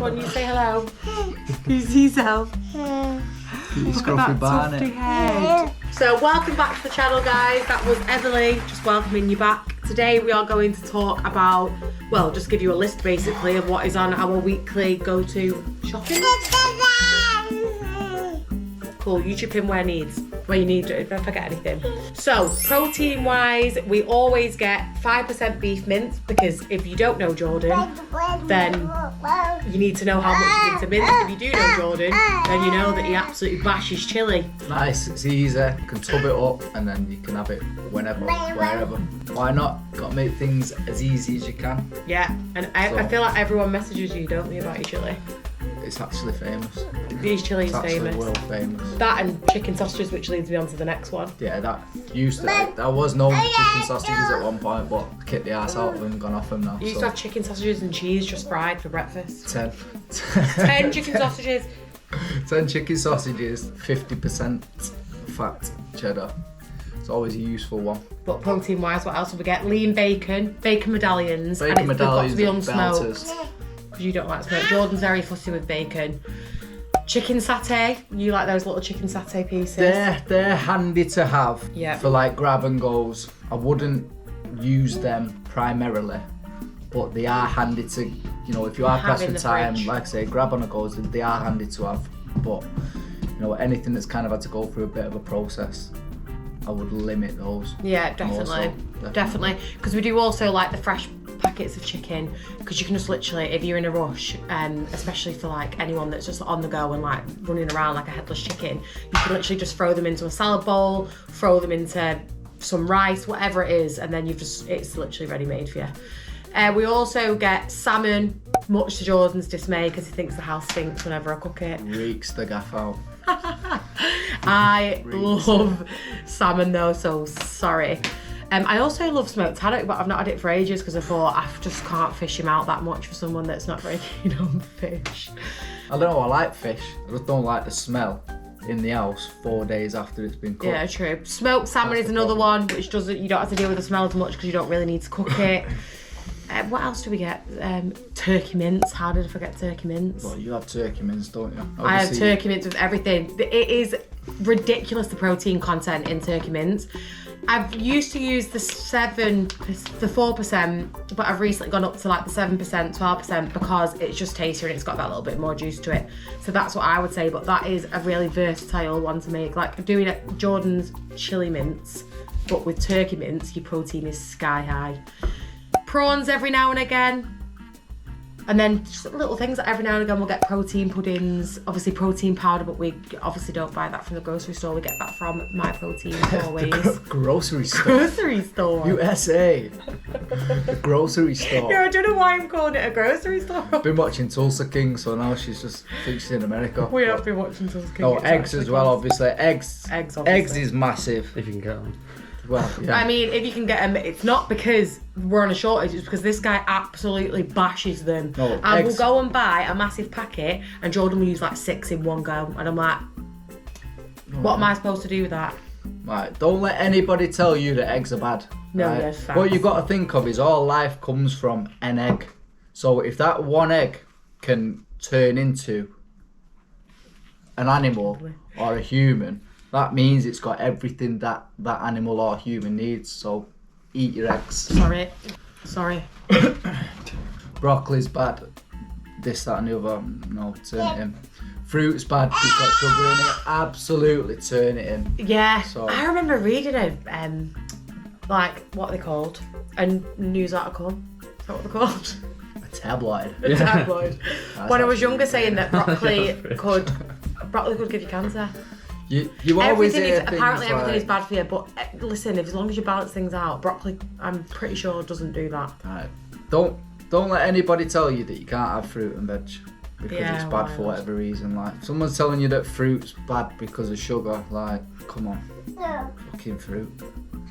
on, you say hello. You see yourself. Look at that tufty head. So welcome back to the channel, guys. That was Emily, just welcoming you back. Today we are going to talk about, well, just give you a list basically of what is on our weekly go-to shopping. Cool, you chip in where you need, don't forget anything. So, protein wise, we always get 5% beef mince, because if you don't know Jordan, then you need to know how much is into mince. If you do know Jordan, then you know that he absolutely bashes chili. Nice, it's easy, you can tub it up and then you can have it whenever, wherever. Why not? Gotta make things as easy as you can. Yeah, and I feel like everyone messages you, don't they, about your chili? It's actually famous. These chili is It's actually famous. world famous. That and chicken sausages, which leads me on to the next one. Yeah, that used to, there was no chicken sausages at one point, but I kicked the ass out of them and gone off them now. You used to have chicken sausages and cheese just fried for breakfast. 10. 10 chicken sausages. 10 chicken sausages, 50% fat cheddar. It's always a useful one. But protein wise, what else will we get? Lean bacon, bacon medallions. Bacon and they've got to be medallions and unsmoked. Because you don't like smoke. Jordan's very fussy with bacon. Chicken satay. You like those little chicken satay pieces? They're handy to have for like grab and goes. I wouldn't use them primarily, but they are handy to, you know, if you are pressed for time, fridge. like I say, grab on a goes, they are handy to have. But, you know, anything that's kind of had to go through a bit of a process, I would limit those. Yeah, definitely. Definitely. Because we do also like the fresh packets of chicken, because you can just literally, if you're in a rush, especially for like anyone that's just on the go and like running around like a headless chicken, you can literally just throw them into a salad bowl, throw them into some rice, whatever it is, and then it's literally ready made for you. We also get salmon, much to Jordan's dismay, because he thinks the house stinks whenever I cook it. Reeks the gaff out. I love salmon though, so sorry. I also love smoked haddock, but I've not had it for ages because I thought I just can't fish him out that much for someone that's not very keen on fish. I don't know, I like fish. I just don't like the smell in the house 4 days after it's been cooked. Yeah, true. Smoked salmon is another one, which you don't have to deal with the smell as much because you don't really need to cook it. What else do we get? Turkey mince. How did I forget turkey mince? Well, you have turkey mince, don't you? Obviously, I have turkey mince with everything. It is ridiculous, the protein content in turkey mince. I've used to use the 4%, but I've recently gone up to like the 7%, 12% because it's just tastier and it's got that little bit more juice to it. So that's what I would say, but that is a really versatile one to make. Like doing it Jordan's chili mince, but with turkey mince, your protein is sky high. Prawns every now and again. And then just little things that every now and again we'll get protein puddings, obviously protein powder, but we obviously don't buy that from the grocery store. We get that from My Protein always. Grocery store. Grocery store. USA. The grocery store. Yeah, I don't know why I'm calling it a grocery store. Been watching Tulsa King, so now she's just thinks she's in America. We have been watching Tulsa King. Oh, eggs as well, obviously. Eggs. Eggs, obviously. Eggs is massive. If you can get them. Well, yeah. I mean, if you can get them, it's not because we're on a shortage, it's because this guy absolutely bashes them. No, and we'll go and buy a massive packet, and Jordan will use like 6 in one go. And I'm like, what am I supposed to do with that? Right, don't let anybody tell you that eggs are bad. No, right? they're fast. What you've got to think of is all life comes from an egg. So if that one egg can turn into an animal or a human, that means it's got everything that that animal or human needs. So eat your eggs. Sorry. Broccoli's bad. This, that and the other. No, turn it in. Fruit's bad. It's got sugar in it. Absolutely turn it in. Yeah. So, I remember reading like, what are they called? A news article. Is that what they're called? a tabloid. A tabloid. When I was actually younger, saying that broccoli could give you cancer. You always hear things apparently everything like, is bad for you, but listen, as long as you balance things out, broccoli, I'm pretty sure, doesn't do that. Right. Don't let anybody tell you that you can't have fruit and veg because it's bad for whatever reason. Like, if someone's telling you that fruit's bad because of sugar, like, come on, fucking fruit.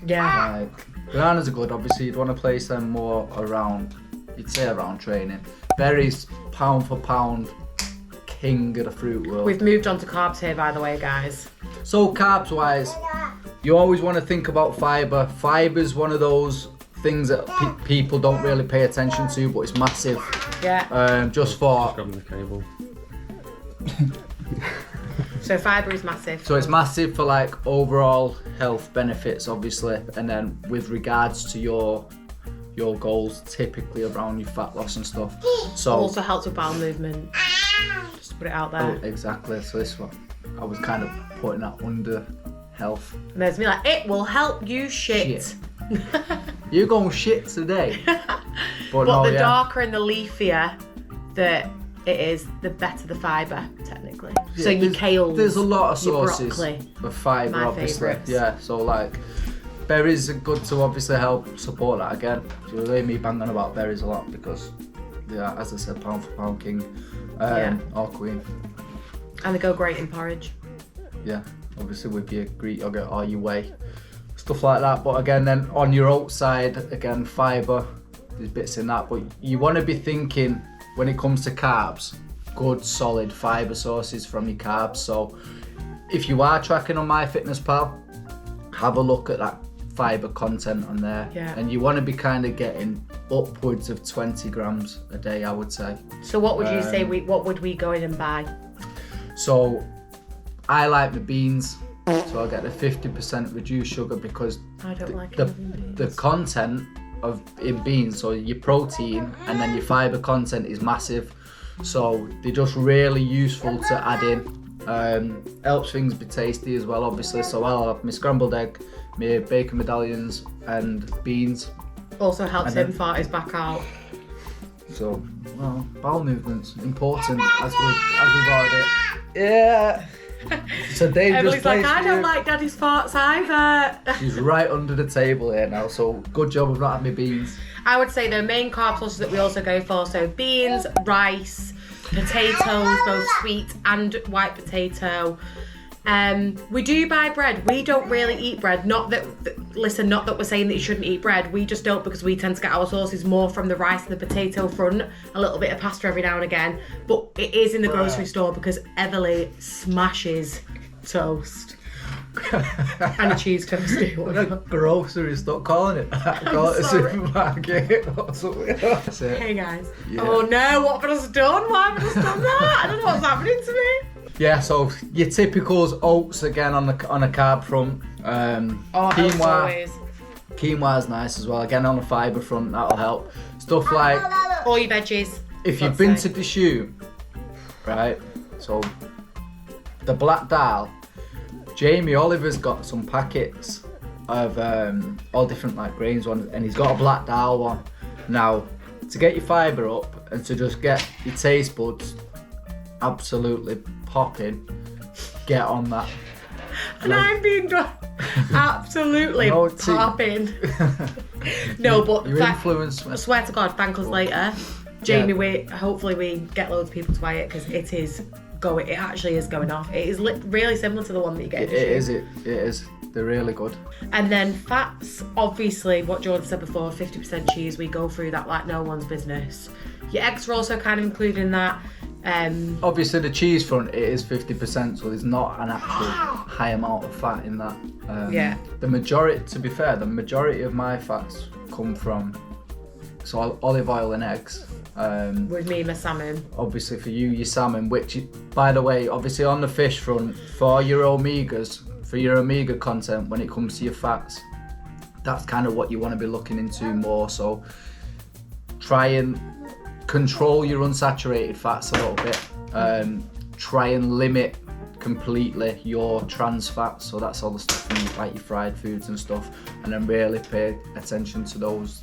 Yeah. Like, bananas are good. Obviously, you'd want to place them more around. You'd say around training. Berries, pound for pound, king of the fruit world. We've moved on to carbs here, by the way, guys. So carbs wise, you always want to think about fibre. Fibre's one of those things that people don't really pay attention to, but it's massive. Yeah. Just for. Grabbing the cable. So fibre is massive. So it's massive for like overall health benefits, obviously, and then with regards to your goals, typically around your fat loss and stuff. So also helps with bowel movement. Just to put it out there. Oh, exactly. So this one, I was kind of putting that under health. And there's me like, it will help you shit. You're going shit today. But no, the darker and the leafier that it is, the better the fibre, technically. Yeah, so your kales, there's a lot of your sources broccoli, of fibre, my obviously. favourites. Yeah, so like berries are good to obviously help support that again. So you hear me bang on about berries a lot because, yeah, as I said, pound for pound king or queen. And they go great in porridge. Yeah, obviously with your Greek yogurt or your whey, stuff like that. But again, then on your oat side, again, fibre, there's bits in that. But you want to be thinking, when it comes to carbs, good solid fibre sources from your carbs. So if you are tracking on MyFitnessPal, have a look at that fibre content on there. Yeah. And you want to be kind of getting upwards of 20 grams a day, I would say. So what would you say, what would we go in and buy? So I like the beans. So I'll get the 50% reduced sugar because I don't like the content in beans, so your protein and then your fibre content is massive. So they're just really useful to add in. Helps things be tasty as well, obviously. So I'll have my scrambled egg, my bacon medallions and beans. Also helps him fart his back out. So, well, bowel movements important as we've already. Yeah. It's a dangerous Emily's place. like, I don't like Daddy's farts either. She's right under the table here now, so good job of not having my beans. I would say the main carb sources that we also go for, so beans, rice, potatoes, both sweet and white potato. We do buy bread. We don't really eat bread. Not that we're saying that you shouldn't eat bread. We just don't, because we tend to get our sources more from the rice and the potato front. A little bit of pasta every now and again. But it is in the grocery store because Everly smashes toast. And a cheese toast. What a grocery, stop calling it that. Call it a supermarket or something. That's it. Hey guys. Yeah. Oh no, what have I just done? Why have I just done that? I don't know what's happening to me. Yeah, so your typicals, oats again on a carb front. Quinoa's nice as well. Again on the fibre front, that'll help. Stuff like all your veggies. if you've been to the shoot, right? So the black dal, Jamie Oliver's got some packets of all different like grains one, and he's got a black dal one. Now, to get your fibre up and to just get your taste buds absolutely popping, get on that. And I'm being absolutely popping. No, but your influence. I swear to God, thank us later. Jamie, hopefully we get loads of people to buy it because it actually is going off. It is really similar to the one that you get. It is. They're really good. And then fats, obviously, what Jordan said before, 50% cheese, we go through that like no one's business. Your eggs are also kind of included in that. Obviously the cheese front, it is 50%, so there's not an actual high amount of fat in that. The majority of my fats come from olive oil and eggs. With me, my salmon. Obviously for you, your salmon, which, by the way, obviously on the fish front, for your omega content when it comes to your fats, that's kind of what you want to be looking into more. So try and control your unsaturated fats a little bit. Try and limit completely your trans fats, so that's all the stuff you eat, like your fried foods and stuff, and then really pay attention to those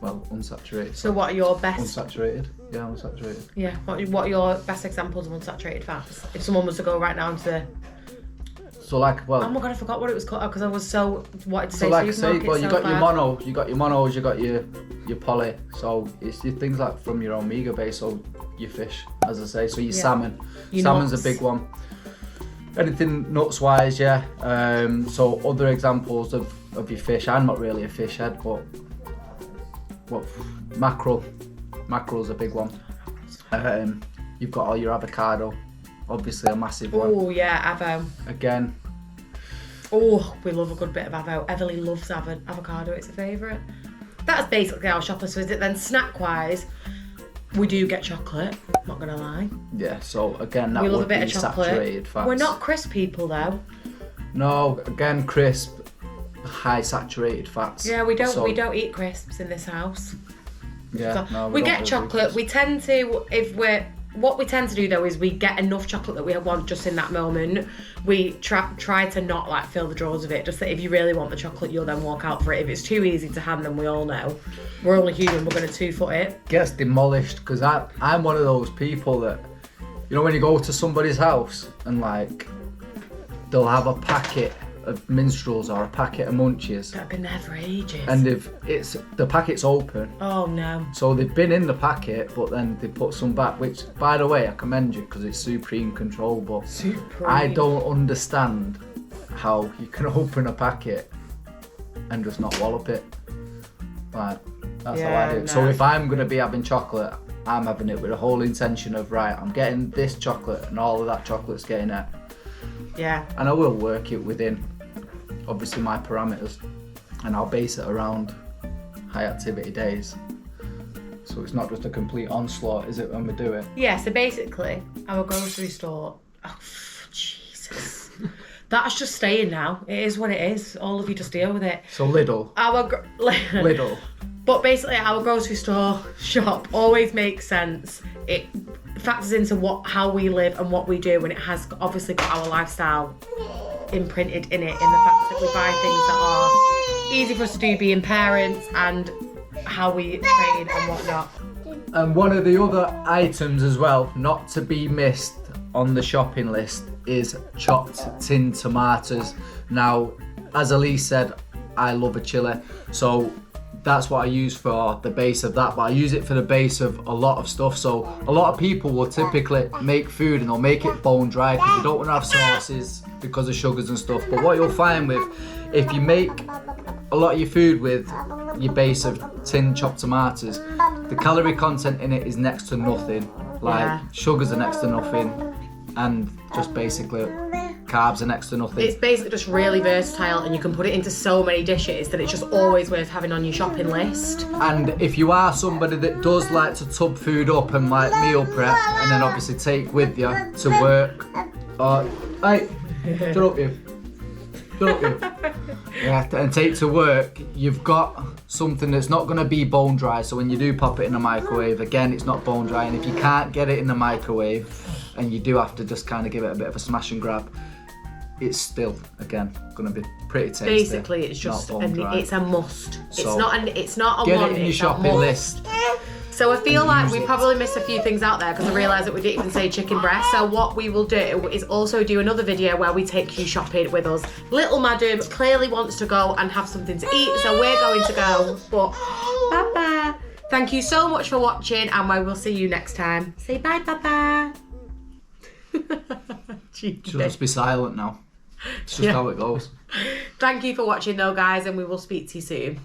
unsaturated. So what are your best? Unsaturated. Yeah, unsaturated. Yeah. What are your best examples of unsaturated fats? If someone was to go right now into. So like, well. Oh my God, I forgot what it was called because I was so wanted to say. So like I say, you got your monos, you got your poly. So it's your things like from your omega base, so your fish, as I say. So your salmon. Salmon's nuts. A big one. Anything nuts wise, yeah. So other examples of your fish. I'm not really a fish head, but mackerel's a big one. You've got all your avocado, obviously a massive one. Oh yeah, avo. Again. Oh, we love a good bit of avo. Everly loves avocado, it's a favourite. That's basically our shoppers visit. Then snack wise, We do get chocolate, not gonna lie. Yeah, so again, that We love a would bit be of chocolate. saturated fats. We're not crisp people though. No, again, crisp, high saturated fats. Yeah, we don't So, eat crisps in this house. Yeah, So, no, we don't get really chocolate. do We tend to, what we tend to do though is we get enough chocolate that we want just in that moment. We try to not like fill the drawers of it. Just that if you really want the chocolate, you'll then walk out for it. If it's too easy to hand, then we all know we're only human. We're going to 2-foot it. Gets demolished because I'm one of those people that, you know, when you go to somebody's house and like they'll have a packet of minstrels or a packet of munchies, That have been there for ages. and if the packet's open, oh no. so they've been in the packet, but then they put some back. Which, by the way, I commend you because it's supreme control. But I don't understand how you can open a packet and just not wallop it. Like, that's how I do it. no. So if I'm gonna be having chocolate, I'm having it with the whole intention of, right, I'm getting this chocolate and all of that chocolate's getting it. Yeah. And I will work it within, obviously, my parameters, and I'll base it around high activity days. So it's not just a complete onslaught, is it, when we do it? Yeah, so basically, our grocery store. Oh, Jesus. That's just staying now. It is what it is. All of you just deal with it. So Lidl. Lidl. But basically, our grocery store shop always makes sense. It factors into how we live and what we do, and it has obviously got our lifestyle imprinted in it, in the fact that we buy things that are easy for us to do, being parents, and how we train and whatnot. And one of the other items as well, not to be missed on the shopping list, is chopped tin tomatoes. Now, as Elise said, I love a chili, so that's what I use for the base of that, but I use it for the base of a lot of stuff. So a lot of people will typically make food and they'll make it bone dry because they don't want to have sauces because of sugars and stuff. But what you'll find with, if you make a lot of your food with your base of tin chopped tomatoes, the calorie content in it is next to nothing. Like sugars are next to nothing, and just basically carbs are next to nothing. It's basically just really versatile, and you can put it into so many dishes that it's just always worth having on your shopping list. And if you are somebody that does like to tub food up and like meal prep and then obviously take with you to work, hey, shut up you. Yeah, and take to work, you've got something that's not going to be bone dry, so when you do pop it in the microwave, again, it's not bone dry. And if you can't get it in the microwave and you do have to just kind of give it a bit of a smash and grab, it's still, again, going to be pretty tasty. Basically, it's just it's a must. So, it's not a get want, it in your it's a shopping must. list. So I feel like we probably missed a few things out there because I realised that we didn't even say chicken breast. So what we will do is also do another video where we take you shopping with us. Little Madam clearly wants to go and have something to eat, so we're going to go. But bye-bye. Thank you so much for watching, and we will see you next time. Say bye, bye-bye. Should just be silent now. It's just how it goes. Thank you for watching though, guys, and we will speak to you soon.